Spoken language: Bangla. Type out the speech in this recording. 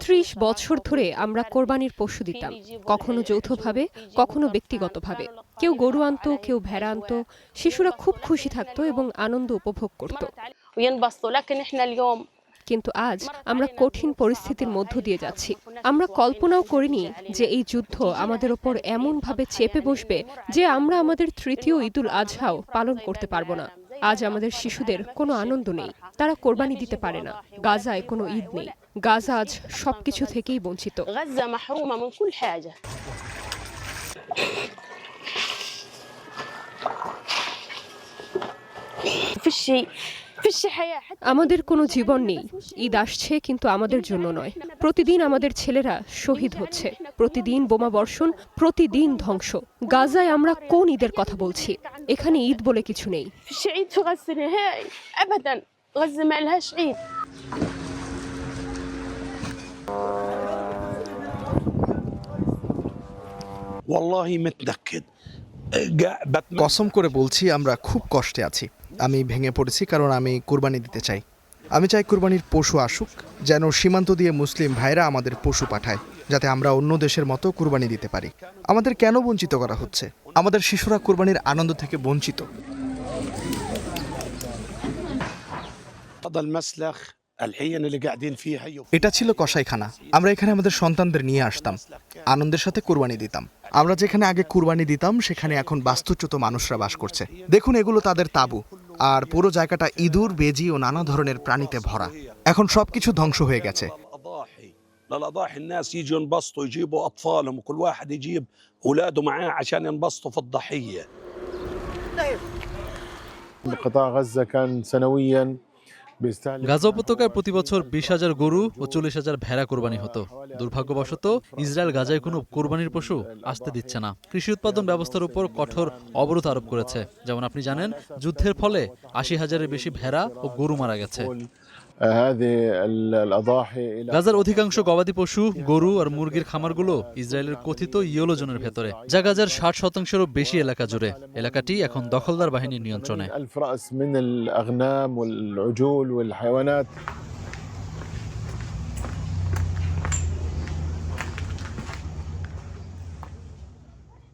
৩০ বছর ধরে আমরা কোরবানির পশু দিতাম, কখনো যৌথভাবে, কখনো ব্যক্তিগতভাবে। কেউ গরু আনতো, কেউ ভেড়া আনতো। শিশুরা খুব খুশি থাকতো এবং আনন্দ উপভোগ করত। কিন্তু আজ আমরা কঠিন পরিস্থিতির মধ্য দিয়ে যাচ্ছি। আমরা কল্পনাও করিনি যে এই যুদ্ধ আমাদের ওপর এমনভাবে চেপে বসবে যে আমরা আমাদের তৃতীয় ঈদুল আজহাও পালন করতে পারবো না। আজ আমাদের শিশুদের কোনো আনন্দ নেই, তারা কোরবানি দিতে পারে না। গাজায় কোনো ঈদ নেই, গাজা আজ সবকিছু থেকেই বঞ্চিত। আমাদের কোনো জীবন নেই। ঈদ আসছে, কিন্তু আমাদের জন্য নয়। প্রতিদিন আমাদের ছেলেরা শহীদ হচ্ছে, প্রতিদিন বোমা বর্ষণ, প্রতিদিন ধ্বংস। গাজায় আমরা কোন ঈদের কথা বলছি? এখানে ঈদ বলে কিছু নেই। কসম করে বলছি, আমরা খুব কষ্টে আছি। আমি ভেঙে পড়েছি কারণ আমি কুরবানি দিতে চাই। আমি চাই কুরবানির পশু আসুক, যেন সীমান্ত দিয়ে মুসলিম ভাইরা আমাদের পশু পাঠায়, যাতে আমরা অন্য দেশের মতো কুরবানি দিতে পারি। আমাদের কেন বঞ্চিত করা হচ্ছে? আমাদের শিশুরা কুরবানির আনন্দ থেকে বঞ্চিত। এটা ছিল কসাইখানা। আমরা এখানে আমাদের সন্তানদের নিয়ে আসতাম, আনন্দের সাথে কুরবানি দিতাম। আমরা যেখানে আগে কুরবানি দিতাম সেখানে এখন বাস্তুচ্যুত মানুষরা বাস করছে। দেখুন, এগুলো তাদের তাঁবু, আর পুরো জায়গাটা ইঁদুর, বেজি ও নানা ধরনের প্রাণীতে ভরা। এখন সবকিছু ধ্বংস হয়ে গেছে। للأضاحي الناس يجوا ينبسطوا يجيبوا أطفالهم وكل واحد يجيب أولاده معاه عشان ينبسطوا في الضحية. قطاع غزة كان سنويا গাজা উপত্যকায় প্রতি বছর ২০,০০০ গরু ও ৪০,০০০ ভেড়া কোরবানি হতো। দুর্ভাগ্যবশত ইসরায়েল গাজায় কোনো কোরবানির পশু আসতে দিচ্ছে না। কৃষি উৎপাদন ব্যবস্থার উপর কঠোর অবরোধ আরোপ করেছে। যেমন আপনি জানেন, যুদ্ধের ফলে ৮০,০০০-এর বেশি ভেড়া ও গরু মারা গেছে। গাজার অধিকাংশ গবাদি পশু, গরু আর মুরগির খামারগুলো ইসরায়েলের কথিত ইয়েলো জোনের ভেতরে, যা গাজার ৬০%-এরও বেশি এলাকা জুড়ে। এলাকাটি এখন দখলদার বাহিনীর নিয়ন্ত্রণে।